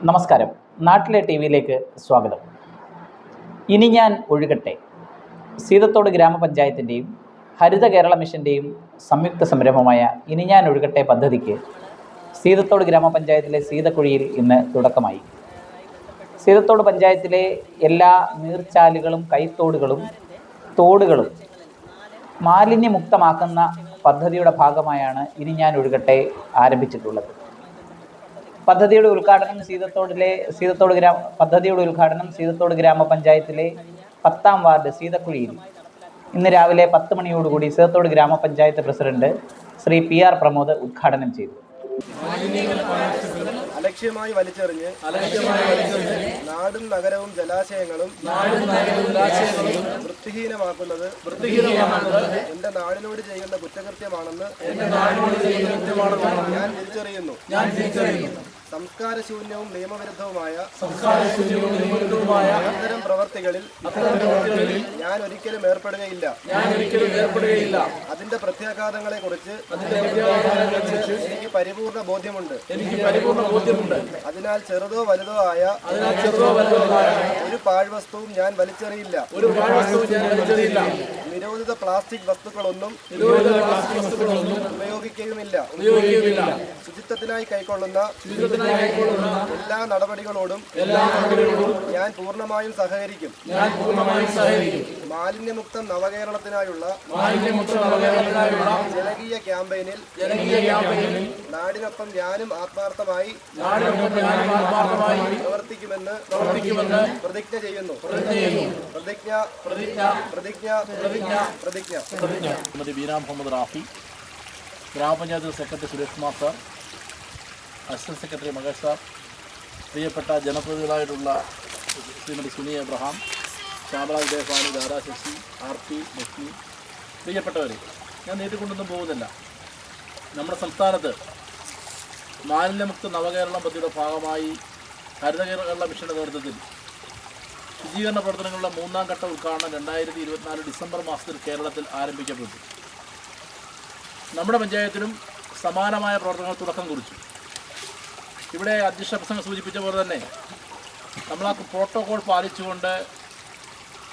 നമസ്കാരം. നാട്ടിലെ ടി വിയിലേക്ക് സ്വാഗതം. ഇനി ഞാൻ ഒഴുകട്ടെ സീതത്തോട് ഗ്രാമപഞ്ചായത്തിൻ്റെയും ഹരിത കേരള മിഷൻ്റെയും സംയുക്ത സംരംഭമായ ഇനി ഞാൻ ഒഴുകട്ടെ പദ്ധതിക്ക് സീതത്തോട് ഗ്രാമപഞ്ചായത്തിലെ സീതക്കുഴിയിൽ ഇന്ന് തുടക്കമായി. സീതത്തോട് പഞ്ചായത്തിലെ എല്ലാ നീർച്ചാലുകളും കൈത്തോടുകളും തോടുകളും മാലിന്യമുക്തമാക്കുന്ന പദ്ധതിയുടെ ഭാഗമായാണ് ഇനി ഞാൻ ഒഴുകട്ടെ ആരംഭിച്ചിട്ടുള്ളത്. പദ്ധതിയുടെ ഉദ്ഘാടനം സീതത്തോട് ഗ്രാമപഞ്ചായത്തിലെ 10-ാം വാർഡ് സീതക്കുഴിയിൽ ഇന്ന് രാവിലെ 10 മണിയോടുകൂടി സീതത്തോട് ഗ്രാമപഞ്ചായത്ത് പ്രസിഡന്റ് ശ്രീ PR പ്രമോദ് ഉദ്ഘാടനം ചെയ്തു. അലക്ഷ്യമായി വലിച്ചെറിഞ്ഞ് നാടും നഗരവും ജലാശയങ്ങളും വൃത്തിഹീനമാക്കുന്നത് എന്റെ നാടിനോട് ചെയ്യുന്ന കുറ്റകൃത്യമാണെന്ന് ഞാൻ തിരിച്ചറിയുന്നു. സംസ്കാരശൂന്യവും നിയമവിരുദ്ധവുമായ അത്തരം പ്രവർത്തികളിൽ ഞാൻ ഒരിക്കലും ഏർപ്പെടുകയില്ല. അതിന്റെ പ്രത്യാഘാതങ്ങളെ കുറിച്ച് എനിക്ക് പരിപൂർണ ബോധ്യമുണ്ട്. അതിനാൽ ചെറുതോ വലുതോ ആയ ഒരു പാഴ്വസ്തുവും ഞാൻ വലിച്ചെറിയില്ല. നിരോധിത പ്ലാസ്റ്റിക് വസ്തുക്കളൊന്നും ഉപയോഗിക്കുകയുമില്ല. ശുചിത്വത്തിനായി കൈക്കൊള്ളുന്ന എല്ലാ നടപടികളോടും ഞാൻ പൂർണ്ണമായും സഹകരിക്കും. മാലിന്യമുക്തം നവകേരളത്തിനായുള്ള ജനകീയ ക്യാമ്പയിനിൽ നാടിനൊപ്പം ഞാനും ആത്മാർത്ഥമായി പ്രവർത്തിക്കുമെന്ന് പ്രതിജ്ഞ ചെയ്യുന്നു. ശ്രീമതി ബീന മുഹമ്മദ് റാഫി, ഗ്രാമപഞ്ചായത്ത് secretary Suresh Kumar sir, assistant secretary Mahesh sir, പ്രിയപ്പെട്ട ജനപ്രതിനിധികളായിട്ടുള്ള ശ്രീമതി സുനി എബ്രഹാം, ശ്യാമള ഉദയഭാനു, രാധാശശി, RP ലക്ഷ്മി, പ്രിയപ്പെട്ടവരെ, ഞാൻ നീട്ടിക്കൊണ്ടൊന്നും പോകുന്നില്ല. നമ്മുടെ സംസ്ഥാനത്ത് മാലിന്യമുക്ത നവകേരളം പദ്ധതിയുടെ ഭാഗമായി ഹരിത കേരള മിഷൻ്റെ നേതൃത്വത്തിൽ ശുചീകരണ പ്രവർത്തനങ്ങളുടെ 3-ാം ഘട്ട ഉദ്ഘാടനം 2024 ഡിസംബർ മാസത്തിൽ കേരളത്തിൽ ആരംഭിക്കപ്പെട്ടു. നമ്മുടെ പഞ്ചായത്തിലും സമാനമായ പ്രവർത്തനങ്ങൾ തുടക്കം കുറിച്ചു. ഇവിടെ അധ്യക്ഷ പ്രസംഗം സൂചിപ്പിച്ച പോലെ തന്നെ നമ്മൾ ആ പ്രോട്ടോകോൾ പാലിച്ചുകൊണ്ട്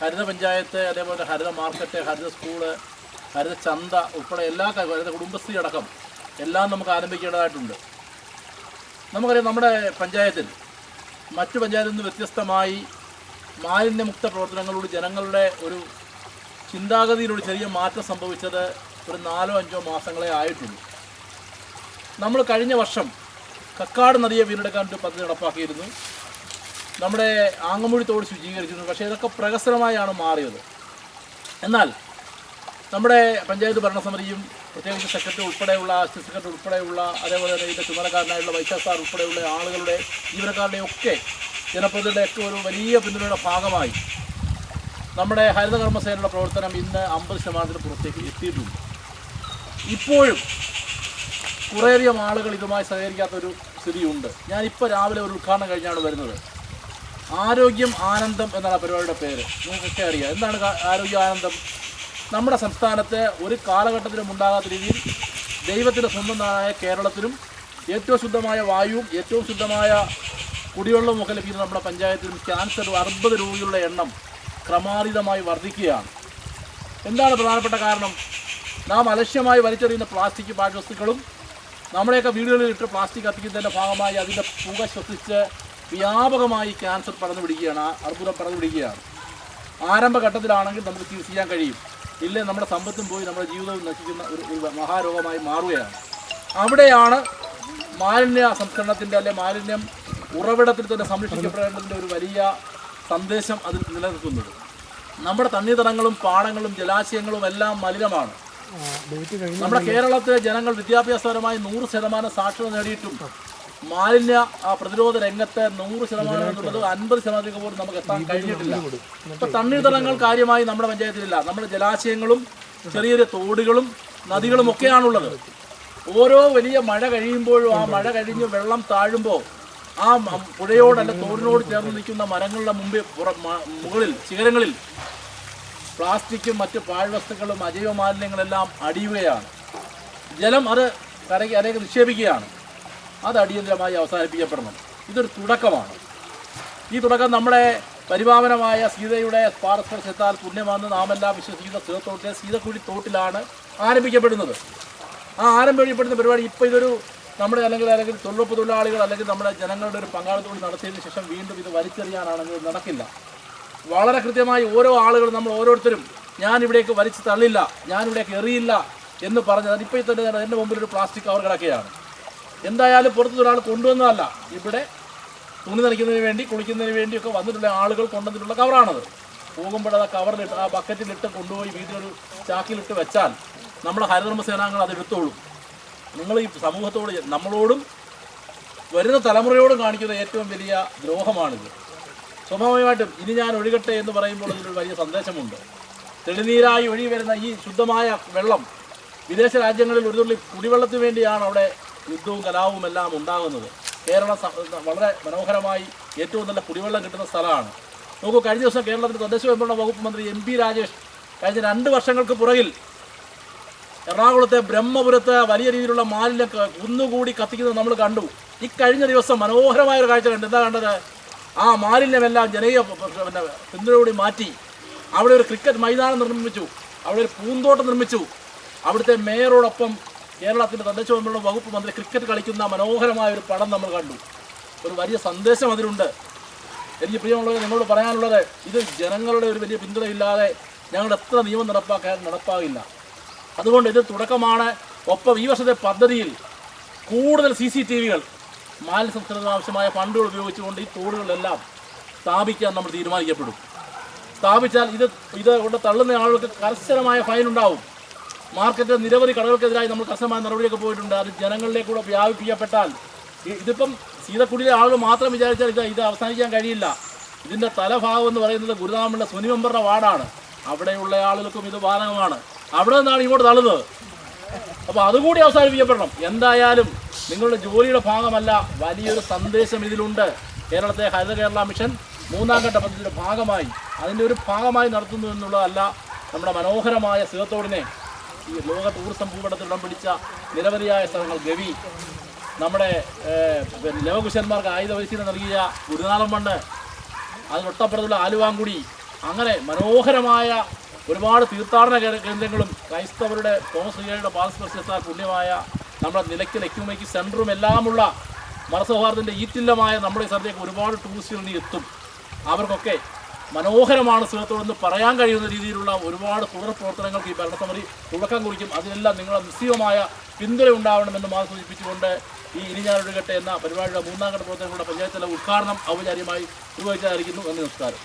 ഹരിത പഞ്ചായത്ത്, അതേപോലെ ഹരിത മാർക്കറ്റ്, ഹരിത സ്കൂള്, ഹരിത ചന്ത ഉൾപ്പെടെ എല്ലാ ഹരിത കുടുംബശ്രീ അടക്കം എല്ലാം നമുക്ക് ആരംഭിക്കേണ്ടതായിട്ടുണ്ട്. നമുക്കറിയാം, നമ്മുടെ പഞ്ചായത്തിൽ മറ്റു പഞ്ചായത്തിൽ നിന്ന് വ്യത്യസ്തമായി മാലിന്യമുക്ത പ്രവർത്തനങ്ങളോട് ജനങ്ങളുടെ ഒരു ചിന്താഗതിയിലൊരു ചെറിയ മാറ്റം സംഭവിച്ചത് ഒരു 4-5 മാസങ്ങളെ ആയിട്ടുള്ളൂ. നമ്മൾ കഴിഞ്ഞ വർഷം കക്കാട് നദിയെ വീണ്ടെടുക്കാൻ ഒരു പദ്ധതി നടപ്പാക്കിയിരുന്നു. നമ്മുടെ ആങ്ങമൂഴി തോട് ശുചീകരിച്ചിരുന്നു. പക്ഷേ ഇതൊക്കെ പ്രഹസനമായാണ് മാറിയത്. എന്നാൽ നമ്മുടെ പഞ്ചായത്ത് ഭരണസമിതിയും പ്രത്യേകിച്ച് സെക്രട്ടറി ഉൾപ്പെടെയുള്ള, അസിസ്റ്റന്റ് സെക്രട്ടറി ഉൾപ്പെടെയുള്ള, അതേപോലെ തന്നെ ഇതിൻ്റെ ചുമതലക്കാരനായുള്ള വൈസ് സാർ ഉൾപ്പെടെയുള്ള ആളുകളുടെ, ജീവനക്കാരുടെയും ഒക്കെ ജനപ്രതിനിധിയുടെയൊക്കെ ഒരു വലിയ പിന്തുണയുടെ ഭാഗമായി നമ്മുടെ ഹരിത കർമ്മസേനയുടെ പ്രവർത്തനം ഇന്ന് 50% പുറത്തേക്ക് എത്തിയിട്ടുണ്ട്. ഇപ്പോഴും കുറേയധികം ആളുകൾ ഇതുമായി സഹകരിക്കാത്തൊരു സ്ഥിതിയുണ്ട്. ഞാനിപ്പോൾ രാവിലെ ഒരു ഉദ്ഘാടനം കഴിഞ്ഞാണ് വരുന്നത്. ആരോഗ്യം ആനന്ദം എന്നാണ് പരിപാടിയുടെ പേര്. നിങ്ങൾക്കൊക്കെ അറിയാം എന്താണ് ആരോഗ്യ ആനന്ദം. നമ്മുടെ സംസ്ഥാനത്ത് ഒരു കാലഘട്ടത്തിലും ഉണ്ടാകാത്ത രീതിയിൽ ദൈവത്തിൻ്റെ സ്വന്തം നാടായ കേരളത്തിലും ഏറ്റവും ശുദ്ധമായ വായുവും ഏറ്റവും ശുദ്ധമായ കുടിവെള്ളവും ഒക്കെ ലഭിക്കുന്ന നമ്മുടെ പഞ്ചായത്തിലും ക്യാൻസർ 60 രോഗികളുടെ എണ്ണം ക്രമാതീതമായി വർദ്ധിക്കുകയാണ്. എന്താണ് പ്രധാനപ്പെട്ട കാരണം? നാം അലക്ഷ്യമായി വലിച്ചെറിയുന്ന പ്ലാസ്റ്റിക് പാഴ്വസ്തുക്കളും നമ്മുടെയൊക്കെ വീടുകളിൽ ഇട്ട് പ്ലാസ്റ്റിക് കത്തിക്കുന്നതിൻ്റെ ഭാഗമായി അതിൻ്റെ പുക ശ്വസിച്ച് വ്യാപകമായി ക്യാൻസർ പടർന്നു പിടിക്കുകയാണ്, അർബുദം പടർന്നു പിടിക്കുകയാണ്. ആരംഭഘട്ടത്തിലാണെങ്കിൽ നമുക്ക് ചികിത്സിക്കാൻ കഴിയും. ഇല്ലേ നമ്മുടെ സമ്പത്തും പോയി നമ്മുടെ ജീവിതവും നശിക്കുന്ന ഒരു മഹാരോഗമായി മാറുകയാണ്. അവിടെയാണ് മാലിന്യ സംസ്കരണത്തിൻ്റെ, അല്ലെ മാലിന്യം ഉറവിടത്തിൽ തന്നെ സംരക്ഷിക്കപ്പെടേണ്ടതിൻ്റെ ഒരു വലിയ സന്ദേശം അതിൽ നിലനിൽക്കുന്നത്. നമ്മുടെ തണ്ണീർത്തടങ്ങളും പാടങ്ങളും ജലാശയങ്ങളും എല്ലാം മലിനമാണ്. നമ്മുടെ കേരളത്തിലെ ജനങ്ങൾ വിദ്യാഭ്യാസപരമായി 100% സാക്ഷരത നേടിയിട്ടും മാലിന്യ പ്രതിരോധ രംഗത്ത് 100% എന്നുള്ളത് 50% പോലും നമുക്ക് എത്താൻ കഴിഞ്ഞിട്ടില്ല. ഇപ്പം തണ്ണീർത്തടങ്ങൾ കാര്യമായി നമ്മുടെ പഞ്ചായത്തിലില്ല. നമ്മുടെ ജലാശയങ്ങളും ചെറിയ ചെറിയ തോടുകളും നദികളും ഒക്കെയാണുള്ളത്. ഓരോ വലിയ മഴ കഴിയുമ്പോഴും ആ മഴ കഴിഞ്ഞ് വെള്ളം താഴുമ്പോൾ ആ പുഴയോടല്ല തോടിനോട് ചേർന്ന് നിൽക്കുന്ന മരങ്ങളുടെ മുകളിൽ ശിഖരങ്ങളിൽ പ്ലാസ്റ്റിക്കും മറ്റ് പാഴ്വസ്തുക്കളും അജൈവ മാലിന്യങ്ങളെല്ലാം അടിയുകയാണ്. ജലം അത് കരയ്ക്ക് നിക്ഷേപിക്കുകയാണ്. അത് അടിയന്തരമായി അവസാനിപ്പിക്കപ്പെടണം. ഇതൊരു തുടക്കമാണ്. ഈ തുടക്കം നമ്മുടെ പരിപാവനമായ സീതയുടെ പാദസ്പർശത്താൽ പുണ്യമാണെന്ന് നാമെല്ലാം വിശ്വസിക്കുന്ന സീതത്തോട്ടിലെ സീതക്കുഴി തോട്ടിലാണ് ആരംഭിക്കപ്പെടുന്നത്. ആ ആരംഭിക്കപ്പെടുന്ന പരിപാടി ഇപ്പോൾ ഇതൊരു നമ്മുടെ അല്ലെങ്കിൽ തൊഴിലുറപ്പ് തൊഴിലാളികൾ അല്ലെങ്കിൽ നമ്മുടെ ജനങ്ങളുടെ ഒരു പങ്കാളിത്തോട് നടത്തിയതിന് ശേഷം വീണ്ടും ഇത് വലിച്ചെറിയാനാണെങ്കിൽ നടക്കില്ല. വളരെ കൃത്യമായി ഓരോ ആളുകളും നമ്മൾ ഓരോരുത്തരും ഞാനിവിടേക്ക് വലിച്ചു തള്ളില്ല, ഞാനിവിടേക്ക് എറിയില്ല എന്ന് പറഞ്ഞത് ഇപ്പോൾ തന്നെ എൻ്റെ മുമ്പിൽ ഒരു പ്ലാസ്റ്റിക് കവർ കിടക്കുകയാണ്. എന്തായാലും പുറത്തുനിന്നൊരാൾ കൊണ്ടുവന്നതല്ല, ഇവിടെ തുണി നനയ്ക്കുന്നതിന് വേണ്ടി കുളിക്കുന്നതിന് വേണ്ടിയൊക്കെ വന്നിട്ടുള്ള ആളുകൾ കൊണ്ടുവന്നിട്ടുള്ള കവറാണത്. പോകുമ്പോഴത് ആ കവറിലിട്ട് ആ ബക്കറ്റിലിട്ട് കൊണ്ടുപോയി വീട്ടിലൊരു ചാക്കിലിട്ട് വെച്ചാൽ നമ്മളെ ഹരിതകർമ്മ സേനാംഗങ്ങൾ അത് എടുത്തോളും. നിങ്ങൾ ഈ സമൂഹത്തോട് നമ്മളോടും വരുന്ന തലമുറയോടും കാണിക്കുന്ന ഏറ്റവും വലിയ ദ്രോഹമാണിത്. സ്വാഭാവികമായിട്ടും ഇനി ഞാൻ ഒഴുകട്ടെ എന്ന് പറയുമ്പോൾ അതിലൊരു വലിയ സന്ദേശമുണ്ട്. തെളിനീരായി ഒഴുകി വരുന്ന ഈ ശുദ്ധമായ വെള്ളം വിദേശ രാജ്യങ്ങളിൽ ഒരു തുള്ളി കുടിവെള്ളത്തിന് വേണ്ടിയാണ് അവിടെ യുദ്ധവും കലാപവും എല്ലാം ഉണ്ടാകുന്നത്. കേരളം വളരെ മനോഹരമായി ഏറ്റവും നല്ല കുടിവെള്ളം കിട്ടുന്ന സ്ഥലമാണ്. നോക്കൂ, കഴിഞ്ഞ ദിവസം കേരളത്തിൻ്റെ തദ്ദേശ സ്വയംഭരണ വകുപ്പ് മന്ത്രി MP രാജേഷ് കഴിഞ്ഞ 2 വർഷങ്ങൾക്ക് പുറകിൽ എറണാകുളത്തെ ബ്രഹ്മപുരത്ത് വലിയ രീതിയിലുള്ള മാലിന്യം കുന്നുകൂടി കത്തിക്കുന്നത് നമ്മൾ കണ്ടു. ഈ കഴിഞ്ഞ ദിവസം മനോഹരമായൊരു കാഴ്ച കണ്ടു. എന്താ കണ്ടത്? ആ മാലിന്യമെല്ലാം ജനകീയ പിന്തുണയോടെ മാറ്റി അവിടെ ഒരു ക്രിക്കറ്റ് മൈതാനം നിർമ്മിച്ചു, അവിടെ ഒരു പൂന്തോട്ടം നിർമ്മിച്ചു. അവിടുത്തെ മേയറോടൊപ്പം കേരളത്തിൻ്റെ തദ്ദേശ സ്വയംഭരണ വകുപ്പ് മന്ത്രി ക്രിക്കറ്റ് കളിക്കുന്ന മനോഹരമായ ഒരു പടം നമ്മൾ കണ്ടു. ഒരു വലിയ സന്ദേശം അതിലുണ്ട്. എനിക്ക് പ്രിയമുള്ളത് നിങ്ങളോട് പറയാനുള്ളത്, ഇത് ജനങ്ങളുടെ ഒരു വലിയ പിന്തുണയില്ലാതെ ഞങ്ങൾ എത്ര നിയമം നടപ്പാകില്ല. അതുകൊണ്ട് ഇത് തുടക്കമാണ്. ഒപ്പം ഈ വർഷത്തെ പദ്ധതിയിൽ കൂടുതൽ CCTVകൾ മാലിന്യ സംസ്കരണത്തിന് ആവശ്യമായ ഫണ്ടുകൾ ഉപയോഗിച്ചുകൊണ്ട് ഈ തോടുകളിലെല്ലാം സ്ഥാപിക്കാൻ നമ്മൾ തീരുമാനിക്കപ്പെടും. സ്ഥാപിച്ചാൽ ഇത് കൊണ്ട് തള്ളുന്ന ആളുകൾക്ക് കർശനമായ ഫൈൻ ഉണ്ടാവും. മാർക്കറ്റ് നിരവധി കടകൾക്കെതിരായി നമ്മൾ കർശനമായ നടപടിയൊക്കെ പോയിട്ടുണ്ട്. അത് ജനങ്ങളിലേക്കൂടെ വ്യാപിപ്പിക്കപ്പെട്ടാൽ ഇതിപ്പം സീതക്കുടിയിലെ ആളുകൾ മാത്രം വിചാരിച്ചാൽ ഇത് അവസാനിക്കാൻ കഴിയില്ല. ഇതിൻ്റെ തലഭാഗം എന്ന് പറയുന്നത് ഗുരുതാമുള്ള സുനി മെമ്പറുടെ വാർഡാണ്. അവിടെയുള്ള ആളുകൾക്കും ഇത് ബാധകമാണ്. അവിടെ നിന്നാണ് ഇങ്ങോട്ട് തള്ളുന്നത്. അപ്പോൾ അതുകൂടി അവസാനിപ്പിക്കപ്പെടണം. എന്തായാലും നിങ്ങളുടെ ജോലിയുടെ ഭാഗമല്ല, വലിയൊരു സന്ദേശം ഇതിലുണ്ട്. കേരളത്തെ ഹരിത കേരള മിഷൻ 3ാം ഘട്ട പദ്ധതിയുടെ ഭാഗമായി അതിൻ്റെ ഒരു ഭാഗമായി നടത്തുന്നു എന്നുള്ളതല്ല, നമ്മുടെ മനോഹരമായ സീതത്തോടിനെ ഈ ലോക ടൂറിസം ഭൂപടത്തിൽ ഇടം പിടിച്ച നിരവധിയായ സ്ഥലങ്ങൾ, ഗവി, നമ്മുടെ ലവകുശന്മാർക്ക് ആയുധ പരിശീലനം നൽകിയ ഗുരുനാഥൻ മണ്ണ്, അതിനൊട്ടപ്പുറത്തുള്ള ആലുവാങ്കുടി, അങ്ങനെ മനോഹരമായ ഒരുപാട് തീർത്ഥാടന കേന്ദ്രങ്ങളും ക്രൈസ്തവരുടെ തോമസ് ലീഗയുടെ പാദസ്പർശത്താൽ പുണ്യമായ നമ്മുടെ നിലയ്ക്കൽ എക്യുമൈക്ക് സെൻറ്ററും എല്ലാമുള്ള മതസൗഹാർദ്ദത്തിൻ്റെ ഈറ്റില്ലമായ നമ്മുടെ ഈ സ്ഥലത്തേക്ക് ഒരുപാട് ടൂറിസ്റ്റുകൾ ഇനി എത്തും. അവർക്കൊക്കെ മനോഹരമാണ് സീതത്തോടെന്ന് പറയാൻ കഴിയുന്ന രീതിയിലുള്ള ഒരുപാട് തുടർ പ്രവർത്തനങ്ങൾക്ക് ഈ ഭരണസമിതി തുടക്കം കുറിക്കും. അതിനെല്ലാം നിങ്ങളുടെ നിശ്ചയമായ പിന്തുണ ഉണ്ടാവണമെന്ന് മാത്രം സൂചിപ്പിച്ചുകൊണ്ട് ഈ ഇനി ഞാൻ ഒഴുകട്ടെ എന്ന പരിപാടിയുടെ 3ാം ഘട്ട പ്രവർത്തനങ്ങളുടെ പഞ്ചായത്തിലെ ഉദ്ഘാടനം ഔപചാരികമായി നിർവഹിച്ചായിരിക്കുന്നു. നന്ദി, നമസ്കാരം.